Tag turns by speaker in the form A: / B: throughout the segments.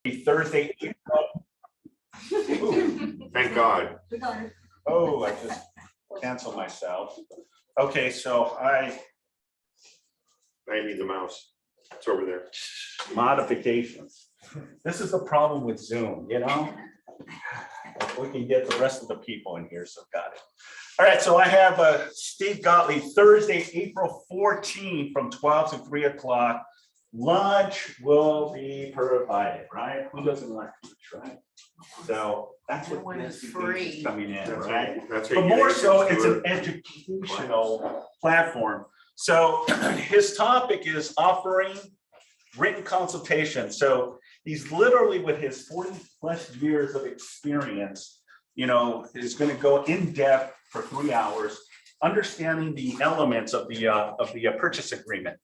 A: Thursday, April.
B: Thank God.
A: Oh, I just canceled myself. Okay, so I
B: Maybe the mouse. It's over there.
A: modifications. This is the problem with Zoom, you know? If we can get the rest of the people in here, so got it. All right, so I have Steve Gottlieb, Thursday, April 14th from 12 to 3 o'clock. Lunch will be provided, right? Who doesn't like lunch, right? So that's what
C: Everyone is
A: this is
C: free.
A: coming in,
B: That's
A: right?
B: That's how
A: But
B: you
A: more
B: get
A: so,
B: agents
A: it's
B: to
A: an
B: it.
A: educational platform. So his topic is offering written consultation. So he's literally, with his 40+ years of experience, you know, is going to go in depth for 3 hours, understanding the elements of the purchase agreement.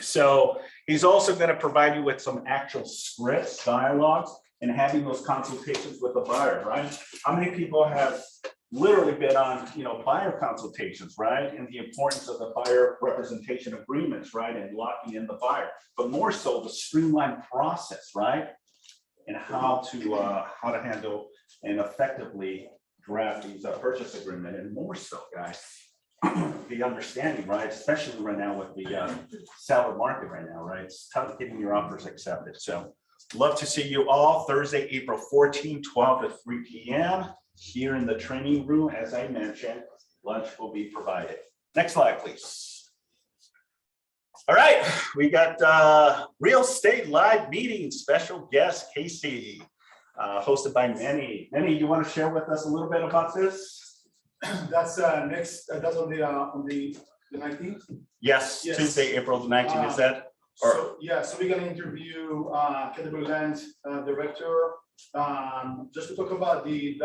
A: So he's also going to provide you with some actual scripts, dialogues, and having those consultations with the buyer, right? How many people have literally been on, you know, buyer consultations, right? And the importance of the buyer representation agreements, right? And locking in the buyer, but more so the streamlined process, right? And how to handle and effectively draft these purchase agreement, and more so, guys, the understanding, right? Especially right now with the seller market right now, right? It's tough getting your offers accepted. So love to see you all Thursday, April 14, 12 to 3 p.m. here in the training room. As I mentioned, lunch will be provided. Next slide, please. All right, we got real estate live meeting, special guest Casey, hosted by Manny. Manny, you want to share with us a little bit about this?
D: That's next, that's on the 19th.
A: Yes,
D: Yes.
A: Tuesday, April the 19th, is that? Or-
D: So, yeah, so we're gonna interview Category Land Director, just to talk about the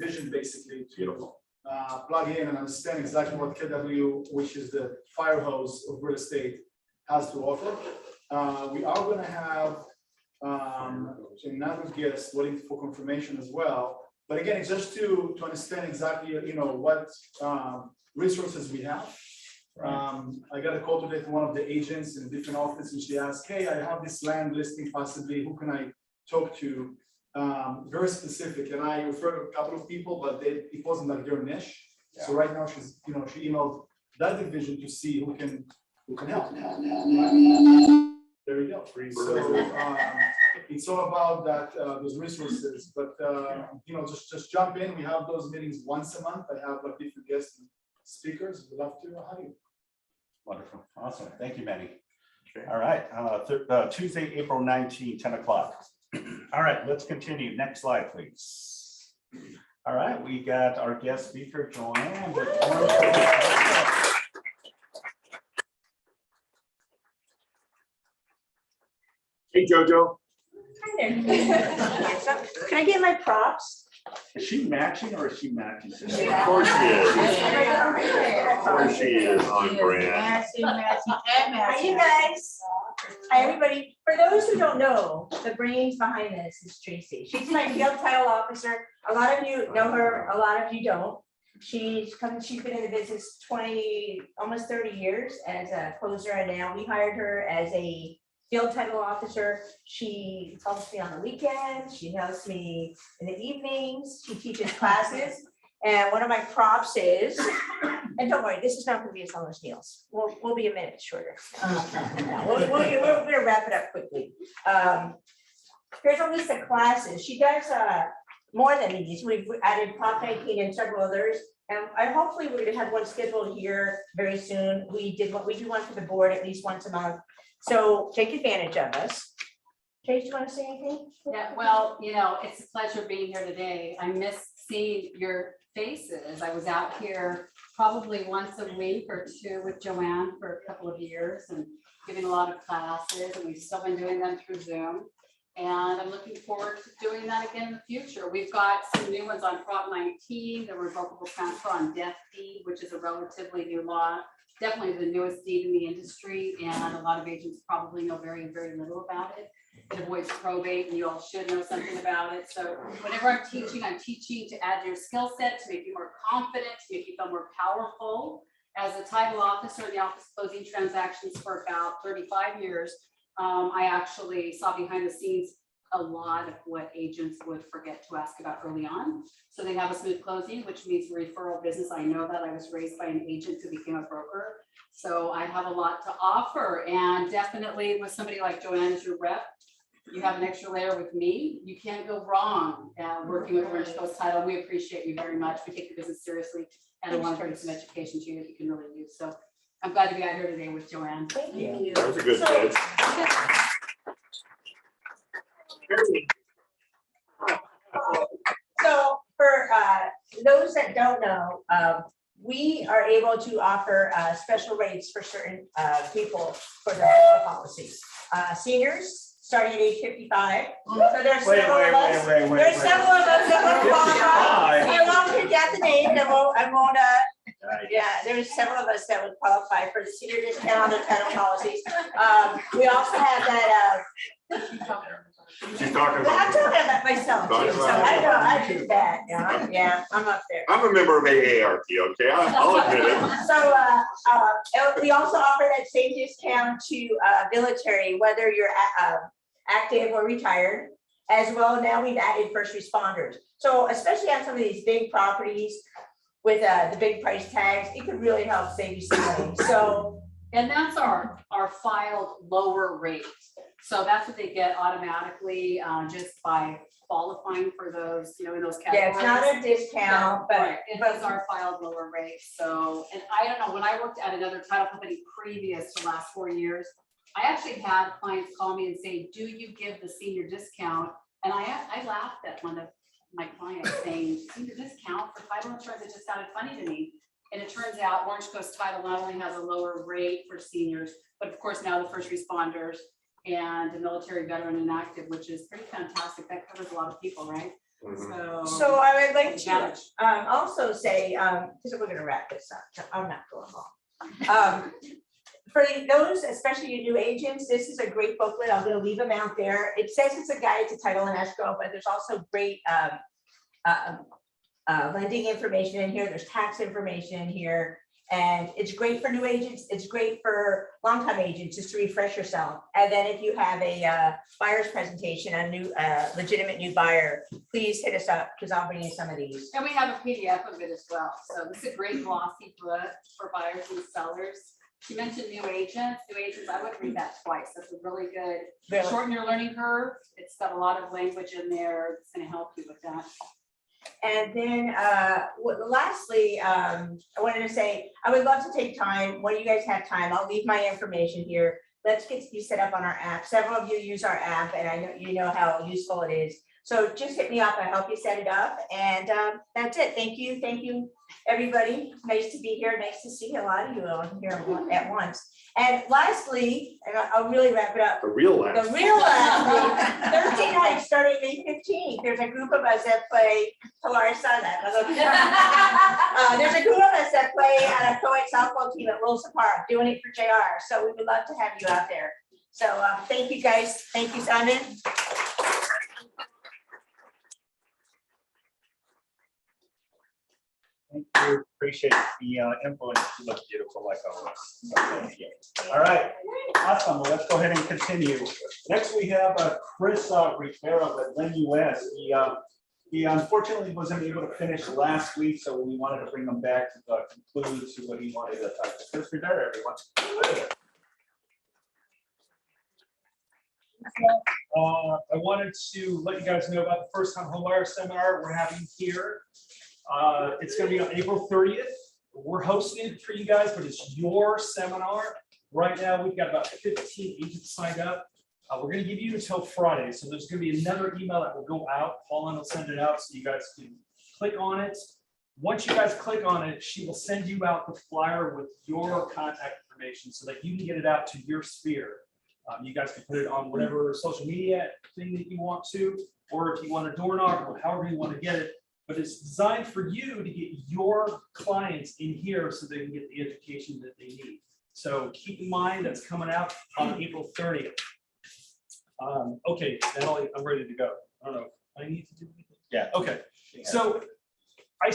D: vision basically to
A: Beautiful.
D: plug in and understand exactly what KW, which is the fire hose of real estate, has to offer. We are gonna have another guest waiting for confirmation as well. But again, it's just to understand exactly, what resources we have. I got a call today from one of the agents in a different office, and she asked, hey, I have this land listing possibly, who can I talk to? Very specific, and I referred to a couple of people, but it wasn't like their niche. So right now she's, she emailed that division to see who can help. There we go. So it's all about that, those resources, but just jump in. We have those meetings once a month. I have like different guests and speakers. We'd love to have you.
A: Wonderful, awesome, thank you, Manny.
B: Okay.
A: All right, Tuesday, April 19, 10 o'clock. All right, let's continue. Next slide, please. All right, we got our guest speaker, Joanne.
B: Hey, Jojo.
C: Hi there. Can I get my props?
A: Is she matching or is she matching?
B: Of course she is. Of course she is on brand.
C: Hi, you guys. Hi, everybody. For those who don't know, the brains behind this is Tracy. She's my field title officer. A lot of you know her, a lot of you don't. She's been in the business 20, almost 30 years as a closer, and now we hired her as a field title officer. She helps me on the weekends. She helps me in the evenings. She teaches classes. And one of my props is, and don't worry, this is not going to be as long as Neil's. We'll be a minute shorter. We're going to wrap it up quickly. Here's a list of classes. She does more than these. We've added Prop 19 and several others. And hopefully we're going to have one scheduled here very soon. We do one for the board at least once a month. So take advantage of us. Trace, do you want to say anything?
E: Yeah, well, it's a pleasure being here today. I miss seeing your faces. I was out here probably once a week or two with Joanne for a couple of years and giving a lot of classes, and we've still been doing them through Zoom. And I'm looking forward to doing that again in the future. We've got some new ones on Prop 19, the revocable transfer on death deed, which is a relatively new law. Definitely the newest deed in the industry, and a lot of agents probably know very, very little about it. It avoids probate, and you all should know something about it. So whenever I'm teaching to add to your skill set, to make you more confident, to make you feel more powerful. As a title officer in the office closing transactions for about 35 years, I actually saw behind the scenes a lot of what agents would forget to ask about early on. So they have a smooth closing, which means referral business. I know that I was raised by an agent who became a broker. So I have a lot to offer, and definitely with somebody like Joanne as your rep, you have an extra layer with me. You can't go wrong working with Orange Coast Title. We appreciate you very much. We take the business seriously, and I want to bring some education to you that you can really use. So I'm glad to be out here today with Joanne.
C: Thank you.
B: That was a good
C: So-
B: pitch.
C: So for those that don't know, we are able to offer special rates for certain people for the medical policies. Seniors, starting at age 55. So there's
A: Wait,
C: several of us.
A: wait.
C: There's several of us that would qualify.
A: 55.
C: I won't forget the name, I won't, yeah, there's several of us that would qualify for the senior discount on their title policies. We also have that,
B: She's talking
C: I'm
B: about.
C: talking about myself too, so I know, I do that, yeah, I'm up there.
B: I'm a member of AARP, okay? I'll admit it.
C: So, we also offer that same discount to military, whether you're active or retired. As well, now we've added first responders. So especially on some of these big properties with the big price tags, it could really help save you some money. So,
E: And that's our filed lower rate. So that's what they get automatically just by qualifying for those, in those
C: yeah,
E: categories.
C: it's not a discount, but,
E: Right, it is our filed lower rate. So, and I don't know, when I worked at another title company previous to last 4 years, I actually had clients call me and say, do you give the senior discount? And I laughed at one of my clients saying, senior discount for title insurance, it just sounded funny to me. And it turns out Orange Coast Title not only has a lower rate for seniors, but of course now the first responders and the military veteran and active, which is pretty fantastic. That covers a lot of people, right?
B: Mhm.
C: so I would like to
E: Advantage.
C: also say, because we're gonna wrap this up, so I'm not going long. For those, especially your new agents, this is a great booklet. I'm gonna leave them out there. It says it's a guide to title and escrow, but there's also great lending information in here. There's tax information in here. And it's great for new agents. It's great for longtime agents, just to refresh yourself. And then if you have a buyer's presentation, a new legitimate new buyer, please hit us up because I'll bring you some of these.
E: And we have a PDF of it as well. So this is a great glossy book for buyers and sellers. You mentioned new agents. I would read that twice. That's a really good,
C: Really.
E: shorten your learning curve. It's got a lot of language in there. It's gonna help you with that.
C: And then lastly, I wanted to say, I would love to take time, when you guys have time, I'll leave my information here. Let's get you set up on our app. Several of you use our app and I know you know how useful it is. So just hit me up, I'll help you set it up. And that's it. Thank you, everybody. Nice to be here. Nice to see a lot of you all here at once. And lastly, and I'll really wrap it up.
B: The real last.
C: The real last thing, Thursday night, starting May 15th, there's a group of us that play, Polaris saw that. There's a group of us that play on a co-ed softball team at Wilson Park, doing it for JR. So we would love to have you out there. So thank you guys. Thank you, Simon.
A: Thank you, appreciate the influence, you look beautiful like always. So, yeah. All right, awesome, well, let's go ahead and continue. Next, we have Chris Rivera with Lynn US. He unfortunately wasn't able to finish last week, so we wanted to bring him back to conclude to what he wanted to talk to. Chris Rivera, everyone.
F: I wanted to let you guys know about the first time homebuyer seminar we're having here. It's going to be on April 30th. We're hosting it for you guys, but it's your seminar. Right now, we've got about 15 agents signed up. We're going to give you until Friday. So there's going to be another email that will go out. Pauline will send it out so you guys can click on it. Once you guys click on it, she will send you out the flyer with your contact information so that you can get it out to your sphere. You guys can put it on whatever social media thing that you want to, or if you want a door knock or however you want to get it. But it's designed for you to get your clients in here so they can get the education that they need. So keep in mind that's coming out on April 30th. Okay, now I'm ready to go. I don't know. I need to do anything.
A: Yeah.
F: Okay. So I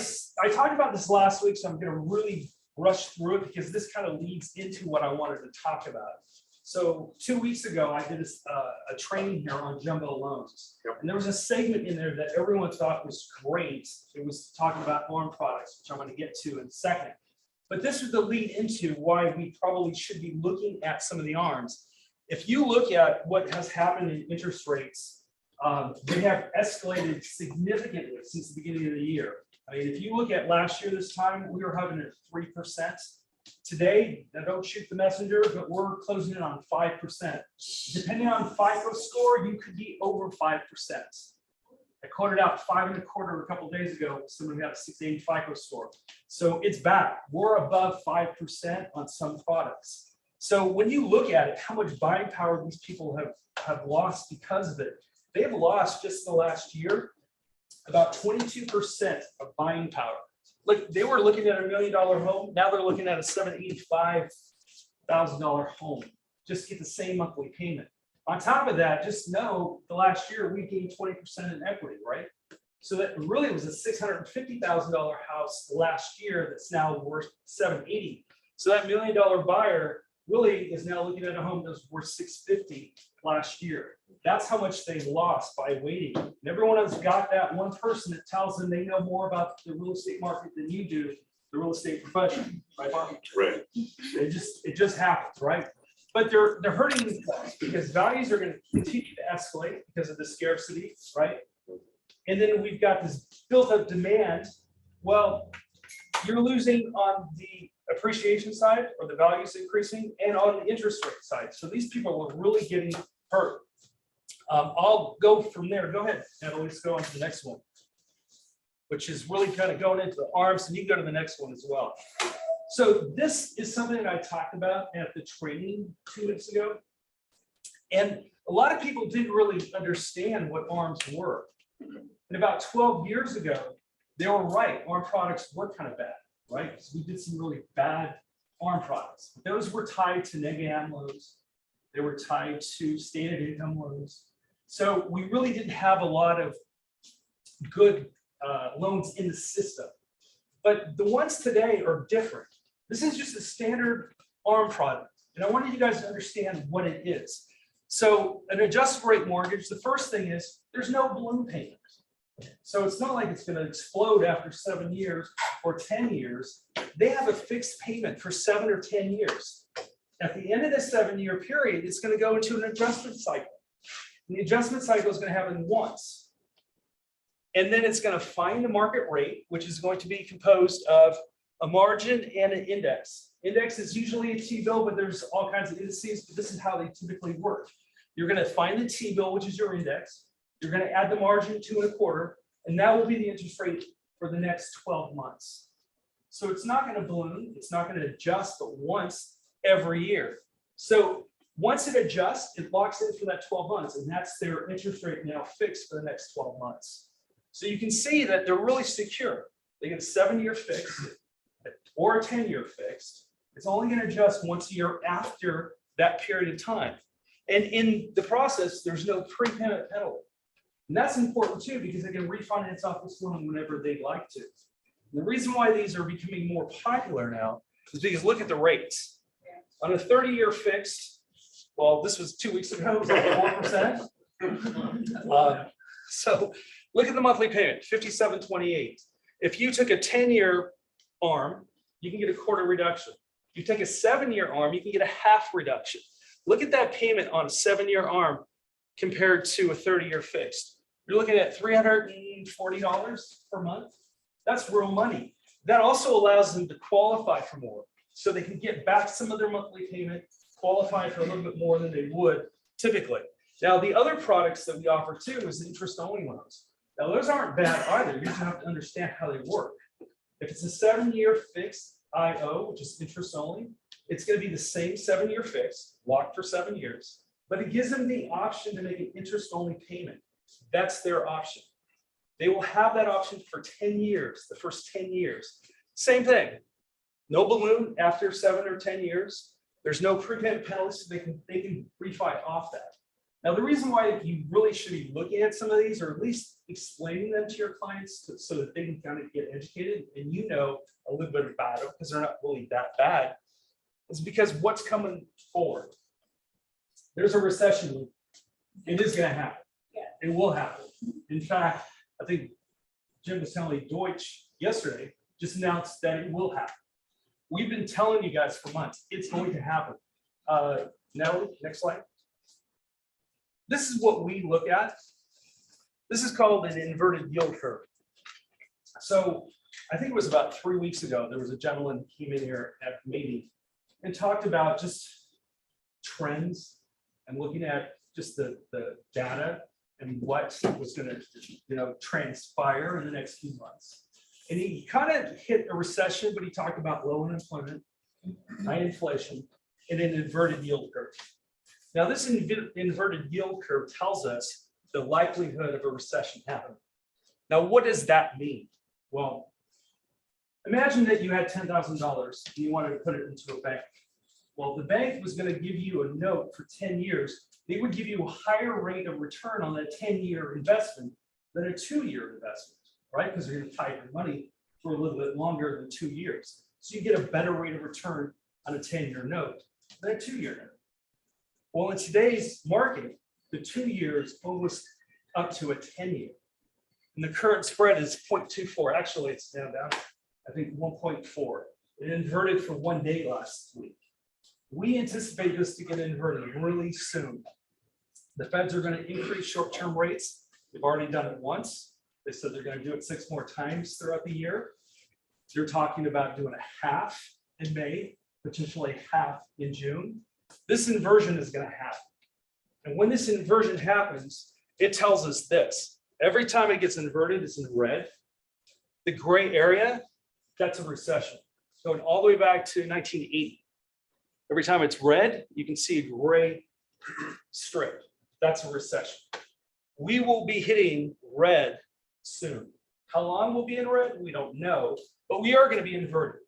F: talked about this last week, so I'm going to really rush through it because this kind of leads into what I wanted to talk about. So 2 weeks ago, I did a training here on jumbo loans. And there was a segment in there that everyone thought was great. It was talking about ARM products, which I'm going to get to in a second. But this was the lead into why we probably should be looking at some of the ARMs. If you look at what has happened in interest rates, they have escalated significantly since the beginning of the year. I mean, if you look at last year this time, we were having it 3%. Today, now don't shoot the messenger, but we're closing in on 5%. Depending on FICO score, you could be over 5%. I quoted out 5.25 a couple of days ago. Someone got a 680 FICO score. So it's back. We're above 5% on some products. So when you look at it, how much buying power these people have lost because of it, they have lost just the last year about 22% of buying power. Look, they were looking at $1 million home. Now they're looking at a $785,000 home. Just get the same monthly payment. On top of that, just know the last year we gained 20% in equity, right? So that really was a $650,000 house last year that's now worth $780,000. So that $1 million buyer really is now looking at a home that's worth $650,000 last year. That's how much they lost by waiting. And everyone has got that one person that tells them they know more about the real estate market than you do, the real estate profession, right, Bob?
B: Right.
F: It just happens, right? But they're hurting themselves because values are going to continue to escalate because of the scarcity, right? And then we've got this built-up demand. Well, you're losing on the appreciation side or the values increasing and on the interest rate side. So these people are really getting hurt. I'll go from there. Go ahead, Natalie, let's go on to the next one, which is really kind of going into the ARMs, and you can go to the next one as well. So this is something that I talked about at the training 2 weeks ago. And a lot of people didn't really understand what ARMs were. And about 12 years ago, they were right. ARM products were kind of bad, right? So we did some really bad ARM products. Those were tied to neg-am loans. They were tied to standard income loans. So we really didn't have a lot of good loans in the system. But the ones today are different. This is just a standard ARM product. And I wanted you guys to understand what it is. So an adjustable rate mortgage, the first thing is there's no balloon payment. So it's not like it's going to explode after 7 years or 10 years. They have a fixed payment for 7 or 10 years. At the end of the 7-year period, it's going to go into an adjustment cycle. And the adjustment cycle is going to happen once. And then it's going to find the market rate, which is going to be composed of a margin and an index. Index is usually a T-bill, but there's all kinds of indices, but this is how they typically work. You're going to find the T-bill, which is your index. You're going to add the margin 2.25, and that will be the interest rate for the next 12 months. So it's not going to balloon. It's not going to adjust, but once every year. So once it adjusts, it locks in for that 12 months, and that's their interest rate now fixed for the next 12 months. So you can see that they're really secure. They get a 7-year fixed or a 10-year fixed. It's only going to adjust once a year after that period of time. And in the process, there's no prepayment penalty. And that's important too, because they can refinance off this loan whenever they'd like to. And the reason why these are becoming more popular now is because look at the rates. On a 30-year fixed, well, this was 2 weeks ago, it was like 4%. So look at the monthly payment, $57.28. If you took a 10-year ARM, you can get a quarter reduction. You take a 7-year ARM, you can get a half reduction. Look at that payment on a 7-year ARM compared to a 30-year fixed. You're looking at $340 per month. That's real money. That also allows them to qualify for more. So they can get back some of their monthly payment, qualify for a little bit more than they would typically. Now, the other products that we offer too is interest-only loans. Now, those aren't bad either. You just have to understand how they work. If it's a 7-year fixed IO, which is interest-only, it's going to be the same 7-year fixed, locked for 7 years, but it gives them the option to make an interest-only payment. That's their option. They will have that option for 10 years, the first 10 years. Same thing. No balloon after 7 or 10 years. There's no prepayment penalties, so they can refi off that. Now, the reason why you really should be looking at some of these, or at least explaining them to your clients so that they can kind of get educated and you know a little bit about it, because they're not really that bad, is because what's coming forward. there's a recession. It is gonna happen.
C: Yeah.
F: It will happen. In fact, I think Jim was telling me Deutsche yesterday just announced that it will happen. We've been telling you guys for months, it's going to happen. Natalie, next slide. This is what we look at. This is called an inverted yield curve. So I think it was about 3 weeks ago, there was a gentleman who came in here at the meeting and talked about just trends and looking at just the data and what was going to, transpire in the next few months. And he kind of hit a recession, but he talked about low unemployment, high inflation, and an inverted yield curve. Now, this inverted yield curve tells us the likelihood of a recession happening. Now, what does that mean? Well, imagine that you had $10,000 and you wanted to put it into a bank. Well, the bank was going to give you a note for 10 years. They would give you a higher rate of return on that 10-year investment than a 2-year investment, right? Because they're going to tie your money for a little bit longer than 2 years. So you get a better rate of return on a 10-year note than a 2-year note. Well, in today's market, the 2 years almost up to a 10-year. And the current spread is 0.24. Actually, it's down, I think 1.4. It inverted for 1 day last week. We anticipate this to get inverted really soon. The Feds are going to increase short-term rates. They've already done it once. They said they're going to do it 6 more times throughout the year. They're talking about doing a half in May, potentially half in June. This inversion is going to happen. And when this inversion happens, it tells us this. Every time it gets inverted, it's in red. The gray area, that's a recession. Going all the way back to 1980. Every time it's red, you can see a gray strip. That's a recession. We will be hitting red soon. How long we'll be in red, we don't know, but we are going to be inverted.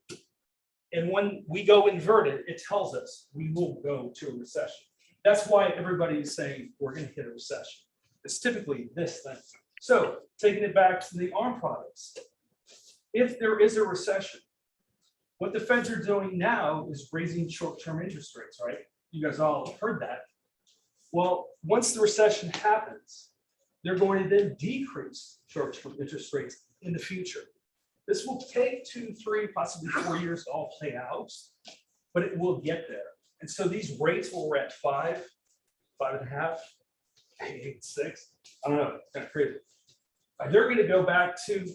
F: And when we go inverted, it tells us we will go to a recession. That's why everybody is saying we're going to hit a recession. It's typically this thing. So taking it back to the ARM products, if there is a recession, what the Feds are doing now is raising short-term interest rates, right? You guys all have heard that. Well, once the recession happens, they're going to then decrease short-term interest rates in the future. This will take 2, 3, possibly 4 years to all play out, but it will get there. And so these rates were at 5, 5.5, 8, 6. I don't know, it's kind of crazy. They're going to go back to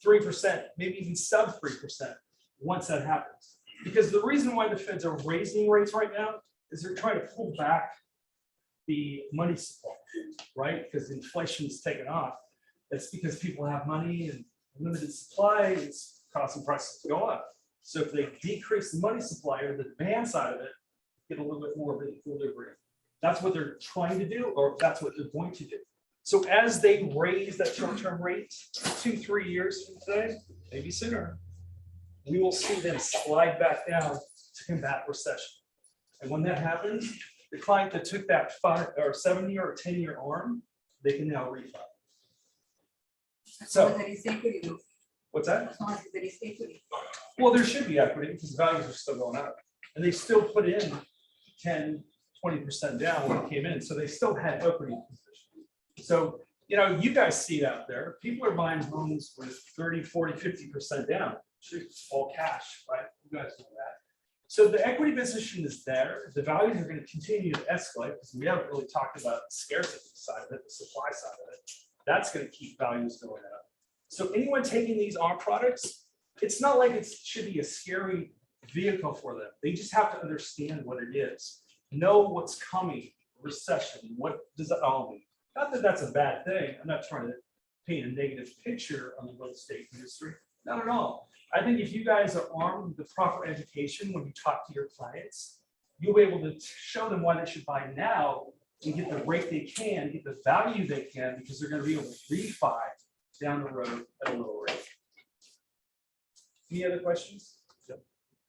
F: 3%, maybe even sub 3% once that happens. Because the reason why the Feds are raising rates right now is they're trying to pull back the money supply, right? Because inflation is taken off. That's because people have money and limited supply is causing prices to go up. So if they decrease the money supply or the demand side of it, get a little bit more of an equilibrium. That's what they're trying to do, or that's what they're going to do. So as they raise that short-term rate 2, 3 years from today, maybe sooner, we will see them slide back down to combat recession. And when that happens, the client that took that 5 or 7-year or 10-year ARM, they can now refi. So what's that? Well, there should be equity because the values are still going up. And they still put in 10, 20% down when it came in. So they still had equity position. So, you guys see it out there. People are buying homes with 30, 40, 50% down. It's all cash, right? You guys know that. So the equity position is there. The values are going to continue to escalate because we haven't really talked about the scarcity side of it, the supply side of it. That's going to keep values going up. So anyone taking these ARM products, it's not like it should be a scary vehicle for them. They just have to understand what it is. Know what's coming, recession, what does it all mean? Not that that's a bad thing. I'm not trying to paint a negative picture on the real estate industry. Not at all. I think if you guys are armed with the proper education when you talk to your clients, you'll be able to show them why they should buy now and get the rate they can, get the value they can, because they're going to be able to refi down the road at a lower rate. Any other questions?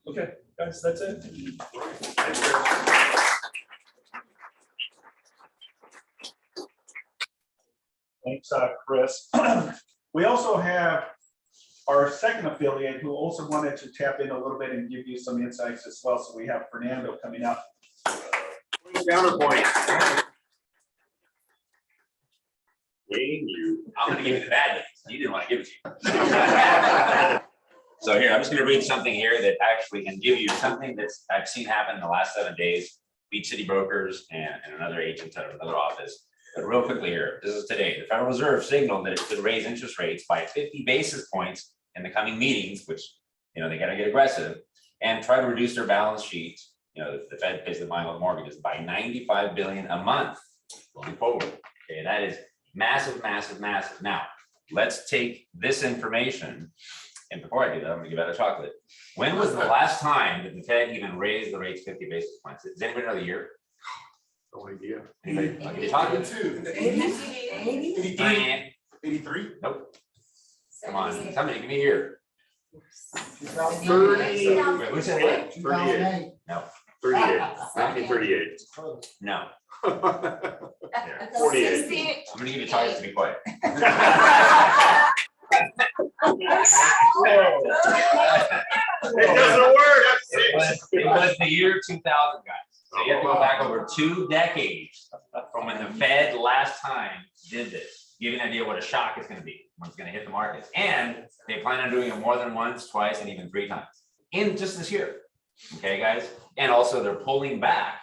F: Okay, guys, that's it.
A: Thanks, Chris. We also have our second affiliate who also wanted to tap in a little bit and give you some insights as well. So we have Fernando coming up.
B: counterpoint. Wayne, you.
G: I'm gonna give you the bad news. You didn't want to give it to you. So here, I'm just gonna read something here that actually can give you something that's I've seen happen in the last 7 days. Beach City Brokers and another agent at another office. But real quickly here, this is today. The Federal Reserve signaled that it could raise interest rates by 50 basis points in the coming meetings, which, you know, they gotta get aggressive and try to reduce their balance sheet. You know, the Fed pays the mile mortgages by 95 billion a month going forward. Okay, that is massive, massive, massive. Now, let's take this information. And before I do that, I'm gonna give out a chocolate. When was the last time that the Fed even raised the rates 50 basis points? Does anybody know the year?
B: No idea.
G: Anybody? I'll give you chocolate.
D: 83.
G: Nope. Come on, somebody give me a year.
B: 30.
G: Wait, who said what?
B: 38.
G: No.
B: 38. 1938.
G: No.
B: Yeah, 48.
G: I'm gonna give you chocolate to be quiet.
B: It doesn't work.
G: It was the year 2000, guys. So you have to go back over 2 decades from when the Fed last time did this. Give you an idea what a shock it's gonna be when it's gonna hit the markets. And they plan on doing it more than once, twice, and even 3 times in just this year. Okay, guys? And also they're pulling back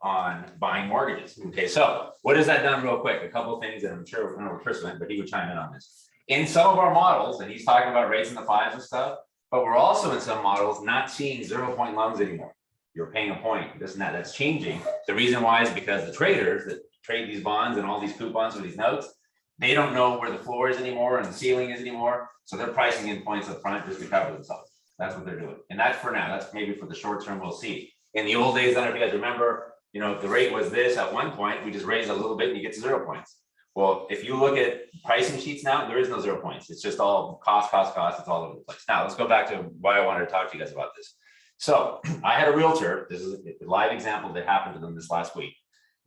G: on buying mortgages. Okay, so what has that done real quick? A couple of things that I'm sure, I don't know where Chris went, but he would chime in on this. In some of our models, and he's talking about rates in the 5s and stuff, but we're also in some models not seeing 0-point loans anymore. You're paying a point, this and that, that's changing. The reason why is because the traders that trade these bonds and all these coupons for these notes, they don't know where the floor is anymore and the ceiling is anymore. So they're pricing in points up front just to cover themselves. That's what they're doing. And that's for now, that's maybe for the short term, we'll see. In the old days, I don't know if you guys remember, you know, if the rate was this at one point, we just raise a little bit and you get to 0 points. Well, if you look at pricing sheets now, there is no 0 points. It's just all cost, it's all over the place. Now, let's go back to why I wanted to talk to you guys about this. So I had a realtor, this is a live example that happened to them this last week,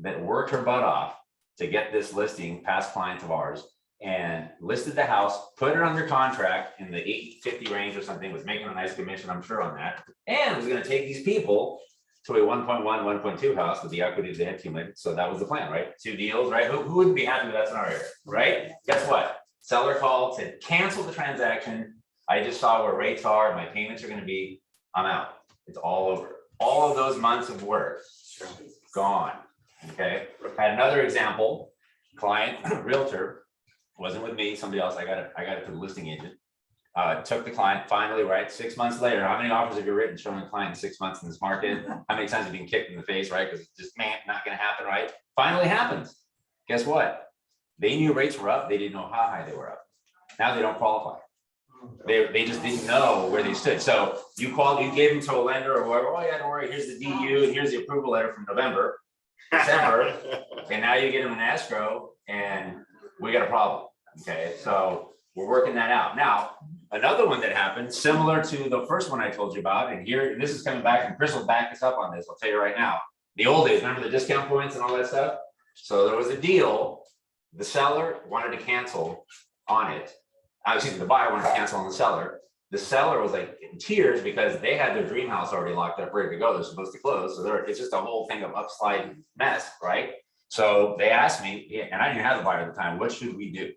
G: that worked her butt off to get this listing past clients of ours and listed the house, put it under contract in the 850 range or something, was making a nice commission, I'm sure, on that, and was gonna take these people to a 1.1, 1.2 house with the equity they had accumulated. So that was the plan, right? 2 deals, right? Who wouldn't be happy with that scenario, right? Guess what? Seller called, said, cancel the transaction. I just saw where rates are, my payments are gonna be, I'm out. It's all over. All of those months of work, gone, okay? Had another example, client, realtor, wasn't with me, somebody else, I got it for the listing agent. Took the client finally, right, 6 months later, how many offers have you written showing a client in 6 months in this market? How many times have you been kicked in the face, right? Because it's just, man, not gonna happen, right? Finally happens. Guess what? They knew rates were up, they didn't know how high they were up. Now they don't qualify. They just didn't know where they stood. So you called, you gave them to a lender or whoever, oh yeah, don't worry, here's the DU and here's the approval letter from November, December, and now you get them in escrow and we got a problem, okay? So we're working that out. Now, another one that happened, similar to the first one I told you about, and here, this is coming back, and Chris will back us up on this, I'll tell you right now. The old days, remember the discount points and all that stuff? So there was a deal, the seller wanted to cancel on it. Excuse me, the buyer wanted to cancel on the seller. The seller was like in tears because they had their dream house already locked up, ready to go. They're supposed to close. So it's just a whole thing of upslide mess, right? So they asked me, and I didn't have the buyer at the time, what should we do?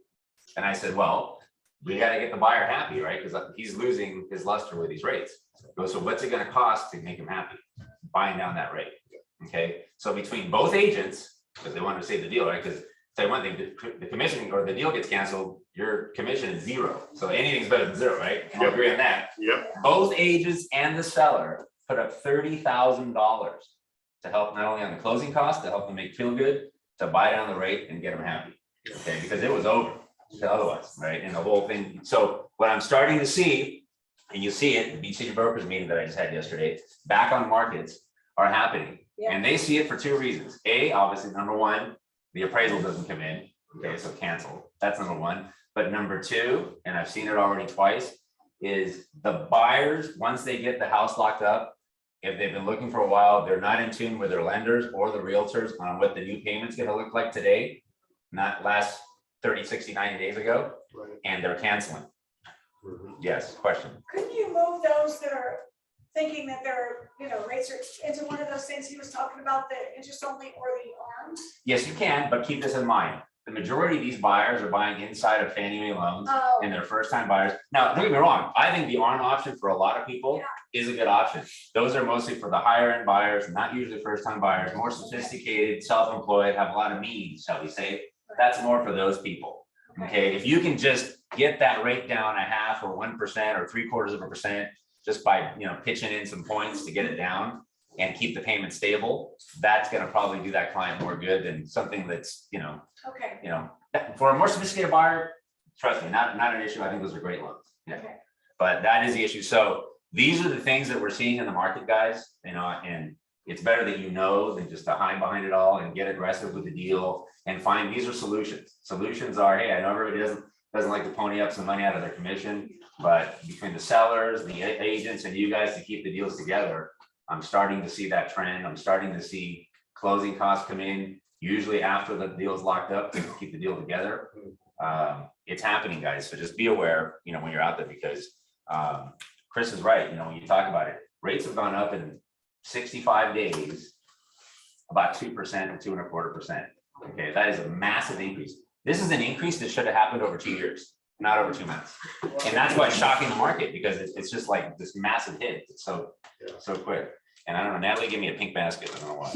G: And I said, well, we got to get the buyer happy, right? Because he's losing his luster with these rates. So what's it going to cost to make him happy? Buying down that rate. Okay. So between both agents, because they wanted to save the deal, right? Because say one thing, the commission or the deal gets canceled, your commission is 0. So anything's better than 0, right? You agree on that?
B: Yep.
G: Both agents and the seller put up $30,000 to help not only on the closing costs, to help them make feel good, to buy down the rate and get them happy. Okay, because it was over otherwise, right? And the whole thing. So what I'm starting to see, and you see it, the Beach City Brokers meeting that I just had yesterday, back on markets are happening.
C: Yeah.
G: And they see it for 2 reasons. A, obviously, number 1, the appraisal doesn't come in. Okay, so cancel. That's number 1. But number 2, and I've seen it already twice, is the buyers, once they get the house locked up, if they've been looking for a while, they're not in tune with their lenders or the realtors on what the new payment's gonna look like today, not last 30, 60, 90 days ago,
B: Right.
G: and they're canceling. Yes, question.
C: Couldn't you move those that
H: thinking that their, rates are, is it one of those things he was talking about, the interest only or the ARM?
G: Yes, you can, but keep this in mind. The majority of these buyers are buying inside of Fannie Mae loans
H: Oh,
G: and they're first time buyers. Now, don't get me wrong, I think the ARM option for a lot of people is a good option. Those are mostly for the higher end buyers, not usually first time buyers, more sophisticated, self-employed, have a lot of means, shall we say. That's more for those people. Okay, if you can just get that rate down a half or 1% or 3/4%, just by, pitching in some points to get it down and keep the payment stable, that's gonna probably do that client more good than something that's,
H: okay,
G: for a more sophisticated buyer, trust me, not an issue. I think those are great loans. Yeah.
H: okay.
G: But that is the issue. So these are the things that we're seeing in the market, guys, and it's better that you know than just to hide behind it all and get aggressive with the deal and find these are solutions. Solutions are, hey, I know everybody doesn't like to pony up some money out of their commission, but between the sellers, the agents and you guys to keep the deals together, I'm starting to see that trend. I'm starting to see closing costs come in, usually after the deal is locked up to keep the deal together. It's happening, guys. So just be aware, when you're out there, because Chris is right. When you talk about it, rates have gone up in 65 days, about 2% to 2.25%. Okay, that is a massive increase. This is an increase that should have happened over 2 years, not over 2 months. And that's why it's shocking the market, because it's just like this massive hit. It's so quick. And I don't know, Natalie, give me a pink basket. I don't know why.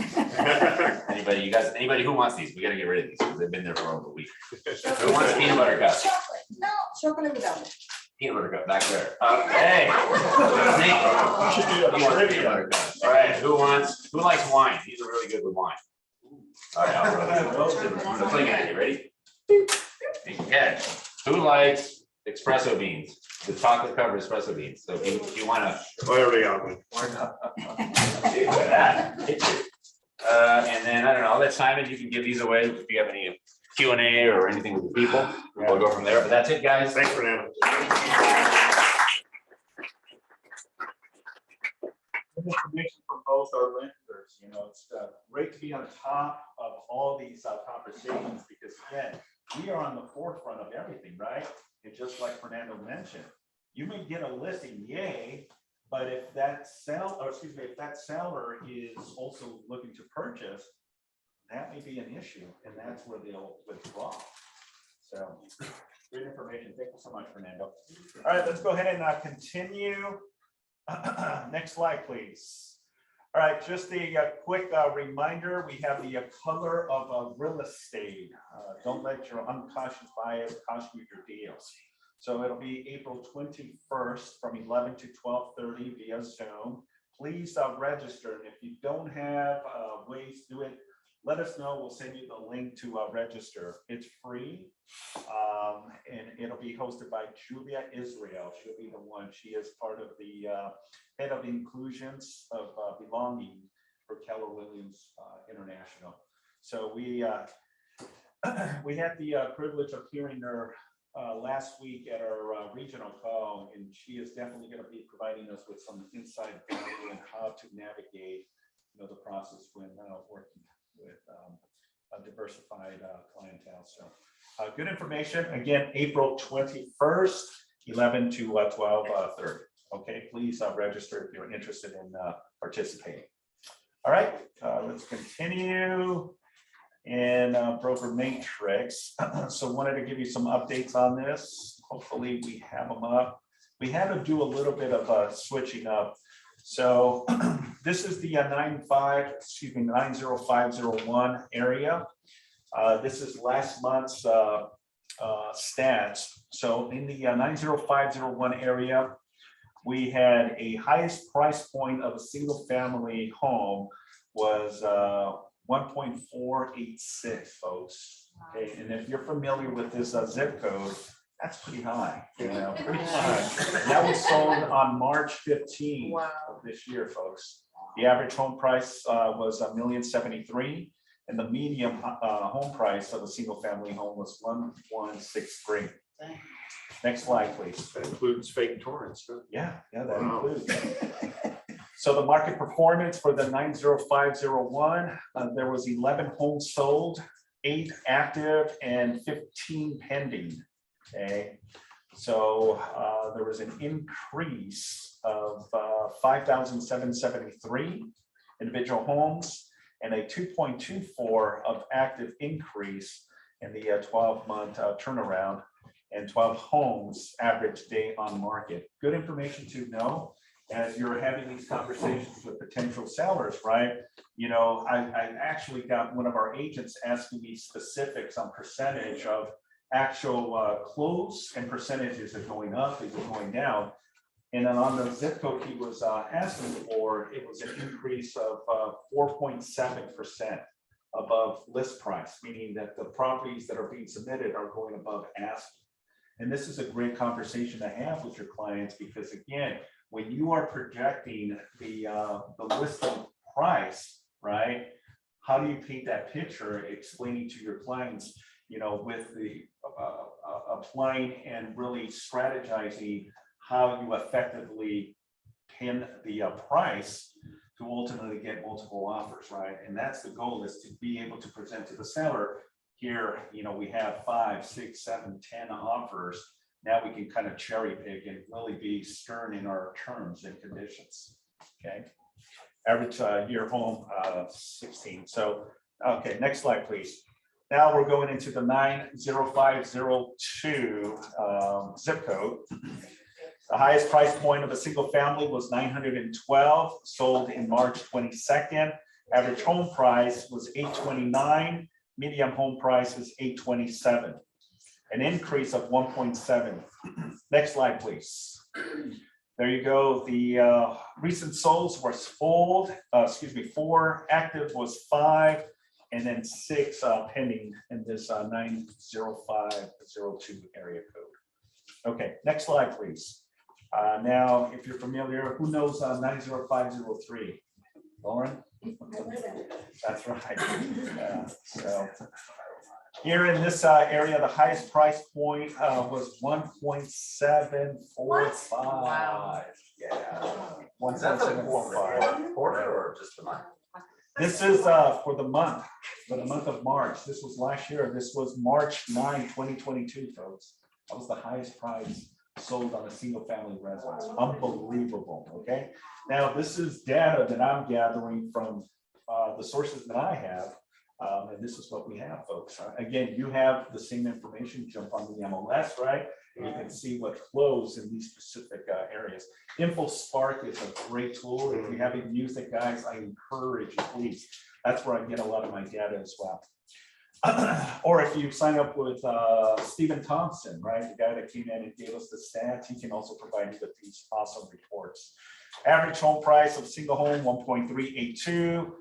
G: Anybody who wants these, we gotta get rid of these because they've been there for over a week. Who wants peanut butter cup?
H: Chocolate, no, chocolate without.
G: Peanut butter cup back there. Hey. You want peanut butter cup. All right, who likes wine? These are really good with wine. All right, I'll roll these. So click at it, you ready? Yeah. Who likes espresso beans? The chocolate covered espresso beans. So if you wanna.
B: Whatever got me.
G: And then, I don't know, I'll let Simon, you can give these away if you have any Q&A or anything with the people. We'll go from there, but that's it, guys.
B: Thanks for now.
A: Information from both our lenders, it's great to be on top of all these conversations, because again, we are on the forefront of everything, right? And just like Fernando mentioned, you may get a listing, yay, but if that if that seller is also looking to purchase, that may be an issue, and that's where they'll withdraw. So, great information. Thank you so much, Fernando. All right, let's go ahead and continue. Next slide, please. All right, just a quick reminder, we have the color of real estate. Don't let your unconscious bias cost you your deals. So it'll be April 21st from 11 to 12:30 via Zoom. Please register, and if you don't have ways to do it, let us know. We'll send you the link to register. It's free, and it'll be hosted by Julia Israel. She'll be the one. She is part of the head of inclusions of belonging for Keller Williams International. So we had the privilege of hearing her last week at our regional call, and she is definitely going to be providing us with some inside value on how to navigate, the process when working with a diversified clientele. So good information. Again, April 21st, 11 to 12:30. Okay, please register if you're interested in participating. All right, let's continue. And Broker Matrix. So wanted to give you some updates on this. Hopefully we have them up. We had to do a little bit of switching up. So this is the 90501 area. This is last month's stats. So in the 90501 area, we had a highest price point of a single family home was 1.486, folks. Okay, and if you're familiar with this zip code, that's pretty high. Pretty high. That was sold on March 15 of this year, folks. The average home price was $1,073,000, and the median home price of a single family home was $1,163. Next slide, please.
B: That includes fake torrents. Huh?
A: Yeah, that includes. So the market performance for the 90501, there was 11 homes sold, 8 active, and 15 pending. Okay. So there was an increase of 5,773 individual homes and a 2.24 of active increase in the 12-month turnaround and 12 homes average day on market. Good information to know as you're having these conversations with potential sellers, right? You know, I actually got one of our agents asking me specifics on percentage of actual close and percentages are going up, is it going down? And then on the zip code he was asking for, it was an increase of 4.7% above list price, meaning that the properties that are being submitted are going above asking. And this is a great conversation to have with your clients, because again, when you are projecting the listing price, right? How do you paint that picture, explaining to your clients, you know, with the applying and really strategizing how you effectively pin the price to ultimately get multiple offers, right? And that's the goal, is to be able to present to the seller here, you know, we have 5, 6, 7, 10 offers. Now we can kind of cherry pick and really be stern in our terms and conditions, okay? Average year home, 16. So, okay, next slide, please. Now we're going into the 90502 zip code. The highest price point of a single family was 912, sold in March 22nd. Average home price was 829. Median home price was 827. An increase of 1.7. Next slide, please. There you go. The recent solds was 4, active was 5, and then 6 pending in this 90502 area code. Okay, next slide, please. Now, if you're familiar, who knows 90503? Lauren? That's right. Yeah, so here in this area, the highest price point was 1.745. Yeah. 1.745.
G: Quarter or just a month?
A: This is for the month of March. This was last year. This was March 9, 2022, folks. That was the highest price sold on a single family residence. Unbelievable. Okay. Now, this is data that I'm gathering from the sources that I have. And this is what we have, folks. Again, you have the same information. Jump on the MLS, right? And you can see what flows in these specific areas. InfoSpark is a great tool. If you haven't used it, guys, I encourage you, please. That's where I get a lot of my data as well. Or if you sign up with Stephen Thompson, right? The guy that came in and gave us the stats, he can also provide you with these awesome reports. Average home price of single home, 1.382.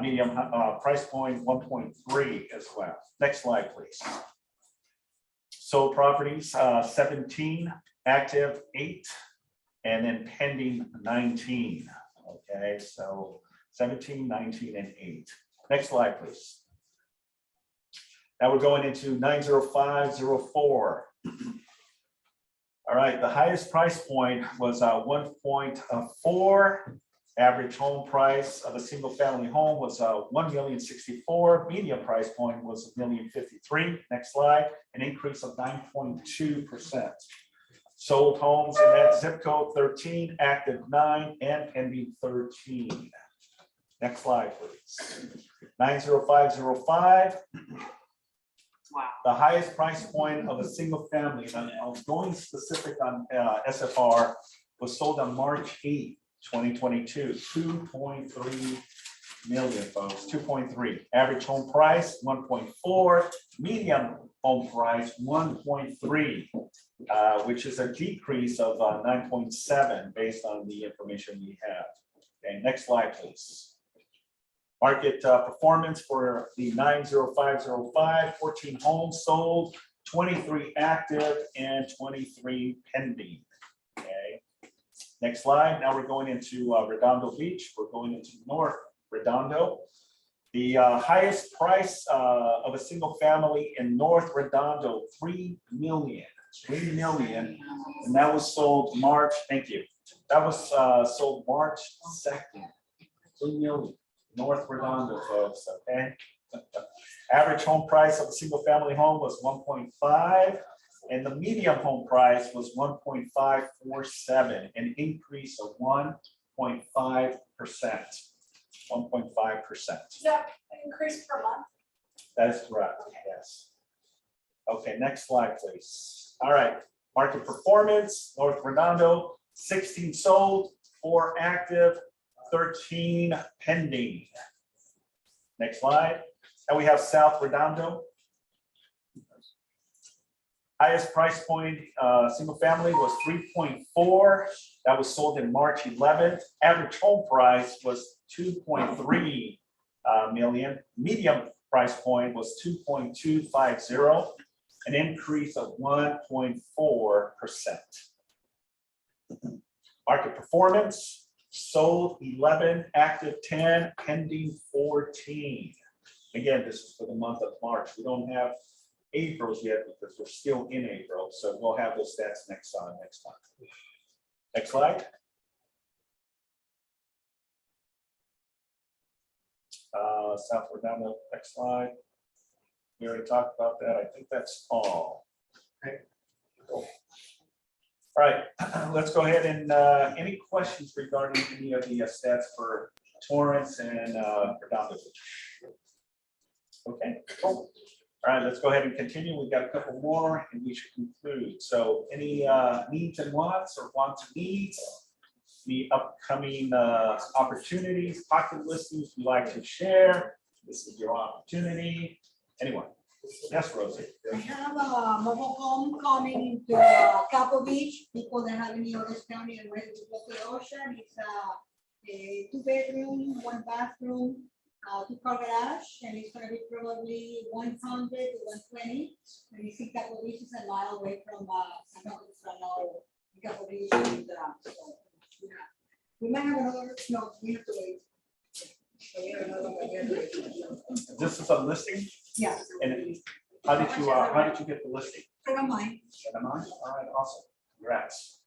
A: Medium price point, 1.3 as well. Next slide, please. Sold properties, 17, active 8, and then pending 19. Okay, so 17, 19, and 8. Next slide, please. Now we're going into 90504. All right, the highest price point was 1.4. Average home price of a single family home was $1,064,000. Median price point was $1,053,000. Next slide, an increase of 9.2%. Sold homes in that zip code 13, active 9, and pending 13. Next slide, please. 90505.
E: Wow.
A: The highest price point of a single family, and I'm going specific on SFR, was sold on March 8th. 2022, 2.3 million, folks, 2.3. Average home price, 1.4. Median home price, 1.3, which is a decrease of 9.7 based on the information we have. Okay, next slide, please. Market performance for the 90505, 14 homes sold, 23 active, and 23 pending. Okay. Next slide. Now we're going into Redondo Beach. We're going into North Redondo. The highest price of a single family in North Redondo, 3 million. 3 million. And that was sold March. Thank you. That was sold March 2nd. 3 million. North Redondo, folks. Okay. Average home price of a single family home was 1.5. And the medium home price was 1.547, an increase of 1.5%. 1.5%.
H: Yep, increase per month.
A: That is correct, yes. Okay, next slide, please. All right, market performance, North Redondo, 16 sold, 4 active, 13 pending. Next slide. And we have South Redondo. Highest price point, single family was 3.4. That was sold in March 11th. Average home price was 2.3 million. Medium price point was 2.250, an increase of 1.4%. Market performance, sold 11, active 10, pending 14. Again, this is for the month of March. We don't have April's yet because we're still in April, so we'll have those stats next time. Next slide. South Redondo, next slide. We already talked about that. I think that's all. Okay. Cool. All right, let's go ahead and any questions regarding any of the stats for Torrance and Redondo? Okay, cool. All right, let's go ahead and continue. We've got a couple more and we should conclude. So any needs and wants or wants and needs? The upcoming opportunities, pocket listings you'd like to share? This is your opportunity. Anyone? Yes, Rosie.
I: I have a mobile home coming to Capo Beach. People that have any Orange County and ready to go to the ocean. It's a 2-bedroom, 1 bathroom, 2-car garage, and it's gonna be probably 100 to 120. And you see Capo Beach is a mile away from Capo Beach. And, so, yeah. We might have another, no, we have to wait. So we have another one here to wait.
A: This is a listing.
I: Yeah.
A: And how did you get the listing?
I: I don't mind.
A: All right, awesome. Congrats.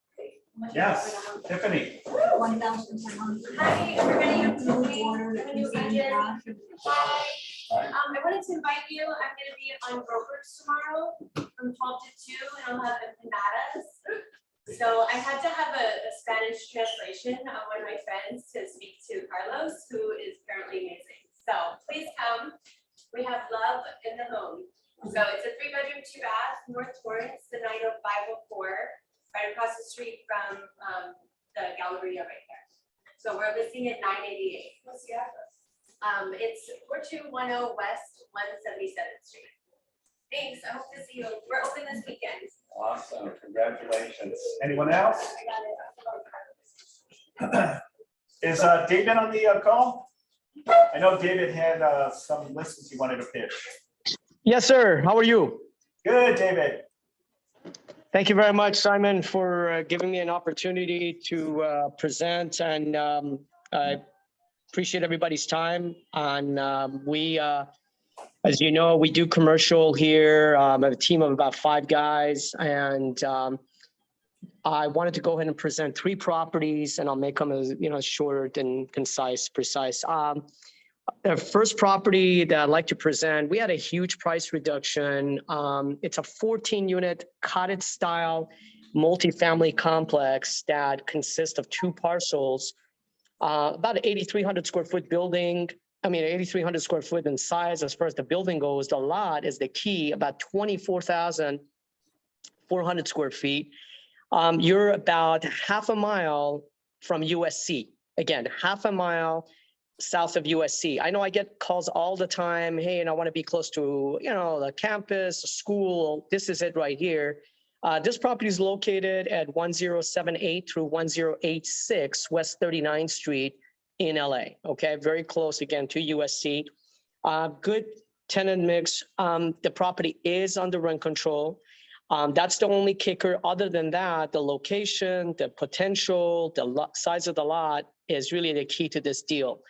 A: Yes, Tiffany.
I: 1,500.
J: Hi, everybody.
I: No water,
J: I'm a new
I: nothing,
J: agent.
I: cash.
J: Hi. I wanted to invite you. I'm gonna be on Brokers tomorrow from 12 to 2, and I'll have empanadas. So I had to have a Spanish translation of one of my friends to speak to Carlos, who is apparently amazing. So please come. We have love in the home. So it's a 3-bedroom, 2-bath, North Torrance, the 90504, right across the street from the Galleria right there. So we're listing at 988.
H: What's the address?
J: It's 4210 West 177th Street. Thanks. I hope to see you. We're open this weekend.
A: Awesome, congratulations. Anyone else? Is David on the call? I know David had some listings he wanted to pitch.
K: Yes, sir. How are you?
A: Good, David.
K: Thank you very much, Simon, for giving me an opportunity to present, and I appreciate everybody's time. And as you know, we do commercial here. I have a team of about 5 guys, and I wanted to go ahead and present 3 properties, and I'll make them as short and concise, precise. The first property that I'd like to present, we had a huge price reduction. It's a 14-unit cottage style multifamily complex that consists of 2 parcels, about an 8,300 square foot building. 8,300 square foot in size. As far as the building goes, the lot is the key, about 24,400 square feet. You're about half a mile from USC. Again, half a mile south of USC. I know I get calls all the time. Hey, and I want to be close to, the campus, school. This is it right here. This property is located at 1078 through 1086 West 39th Street in LA. Okay, very close again to USC. Good tenant mix. The property is under rent control. That's the only kicker. Other than that, the location, the potential, the size of the lot is really the key to this deal.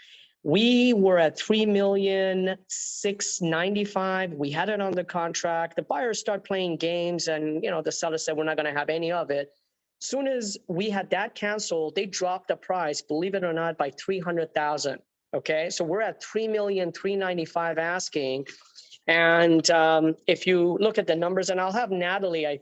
K: We were at $3,695,000. We had it under contract. The buyers start playing games, and the seller said we're not going to have any of it. Soon as we had that canceled, they dropped the price, believe it or not, by $300,000. Okay, so we're at $3,395,000 asking. And if you look at the numbers, and I'll have Natalie, I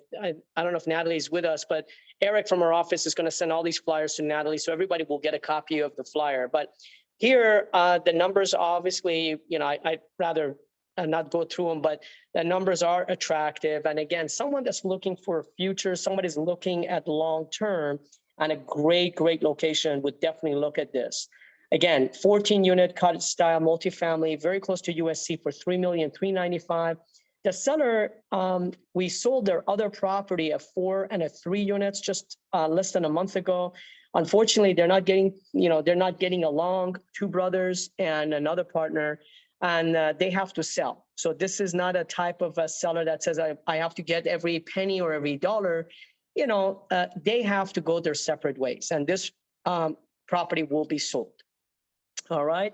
K: don't know if Natalie's with us, but Eric from our office is going to send all these flyers to Natalie, so everybody will get a copy of the flyer. But here, the numbers, obviously, I'd rather not go through them, but the numbers are attractive. And again, someone that's looking for a future, somebody's looking at long-term and a great location would definitely look at this. Again, 14-unit cottage style multifamily, very close to USC for $3,395,000. The seller, we sold their other property, a 4 and a 3 units, just less than a month ago. Unfortunately, they're not getting along, two brothers and another partner, and they have to sell. So this is not a type of a seller that says, I have to get every penny or every dollar. They have to go their separate ways, and this property will be sold. All right.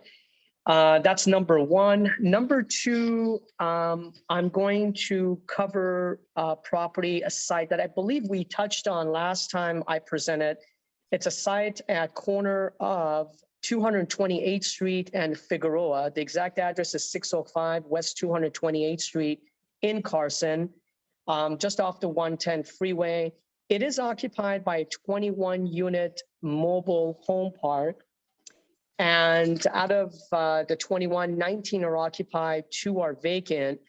K: That's number one. Number two, I'm going to cover a site that I believe we touched on last time I presented. It's a site at corner of 228th Street and Figueroa. The exact address is 605 West 228th Street in Carson, just off the 110 freeway. It is occupied by a 21-unit mobile home park. And out of the 21, 19 are occupied, 2 are vacant.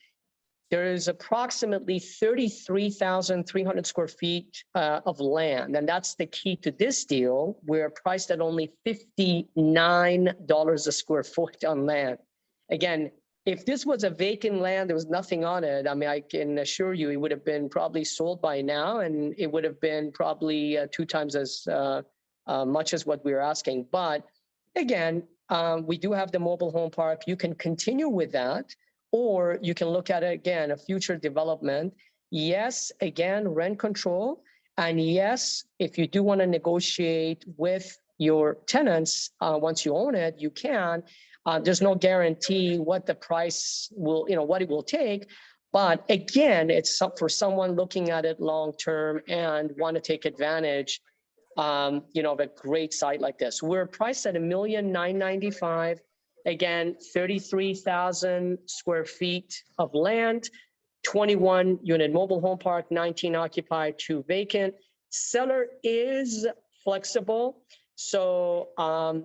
K: There is approximately 33,300 square feet of land. And that's the key to this deal. We're priced at only $59 a square foot on land. Again, if this was a vacant land, there was nothing on it. I mean, I can assure you it would have been probably sold by now, and it would have been probably 2 times as much as what we were asking. But again, we do have the mobile home park. You can continue with that, or you can look at it again, a future development. Yes, again, rent control. And yes, if you do want to negotiate with your tenants, once you own it, you can. There's no guarantee what the price will, what it will take. But again, it's for someone looking at it long-term and want to take advantage of a great site like this. We're priced at $1,995,000. Again, 33,000 square feet of land, 21-unit mobile home park, 19 occupied, 2 vacant. Seller is flexible. So,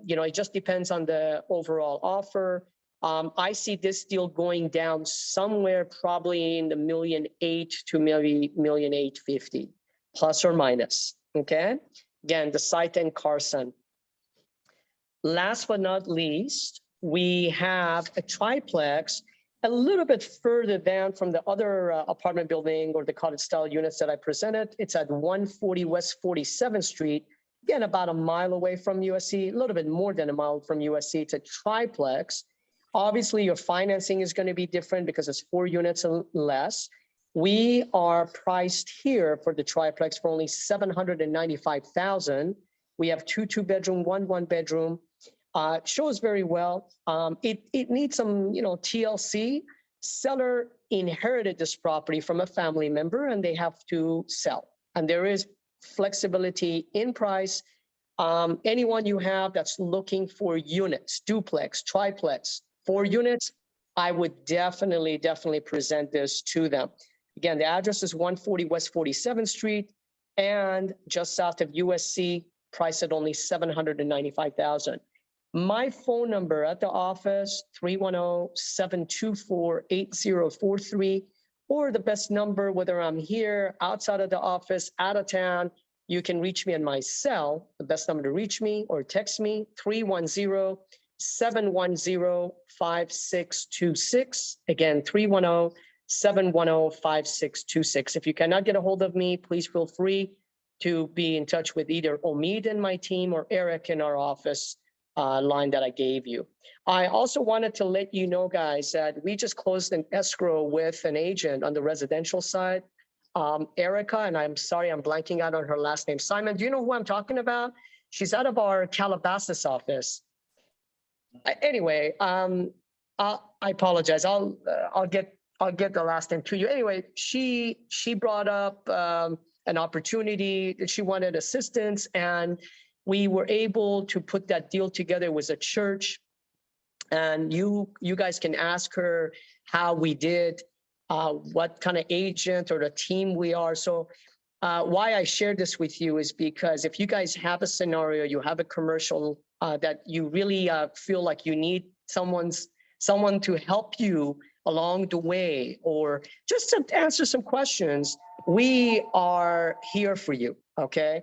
K: it just depends on the overall offer. I see this deal going down somewhere probably in the $1,800,000 to maybe $1,850,000, plus or minus, okay? Again, the site in Carson. Last but not least, we have a triplex a little bit further down from the other apartment building or the cottage style units that I presented. It's at 140 West 47th Street. Again, about a mile away from USC, a little bit more than a mile from USC. It's a triplex. Obviously, your financing is going to be different because it's 4 units and less. We are priced here for the triplex for only $795,000. We have 2 2-bedroom, 1 1-bedroom. Shows very well. It needs some, TLC. Seller inherited this property from a family member, and they have to sell. And there is flexibility in price. Anyone you have that's looking for units, duplex, triplex, 4 units, I would definitely present this to them. Again, the address is 140 West 47th Street and just south of USC, priced at only $795,000. My phone number at the office, 310-724-8043, or the best number, whether I'm here, outside of the office, out of town, you can reach me on my cell. The best number to reach me or text me, 310-710-5626. Again, 310-710-5626. If you cannot get a hold of me, please feel free to be in touch with either Omid and my team or Eric in our office line that I gave you. I also wanted to let you know, guys, that we just closed an escrow with an agent on the residential side, Erica, and I'm sorry, I'm blanking out on her last name. Simon, do you know who I'm talking about? She's out of our Calabasas office. Anyway, I apologize. I'll get the last name to you. Anyway, she brought up an opportunity that she wanted assistance, and we were able to put that deal together. It was a church, and you guys can ask her how we did, what kind of agent or the team we are. So why I share this with you is because if you guys have a scenario, you have a commercial that you really feel like you need someone to help you along the way, or just to answer some questions, we are here for you, okay?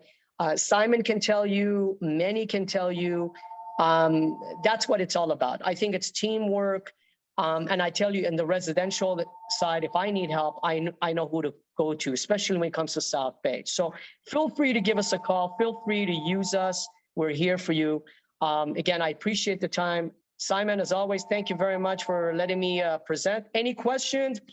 K: Simon can tell you, many can tell you, that's what it's all about. I think it's teamwork. And I tell you, in the residential side, if I need help, I know who to go to, especially when it comes to South Bay. So feel free to give us a call. Feel free to use us. We're here for you. Again, I appreciate the time. Simon, as always, thank you very much for letting me present. Any questions?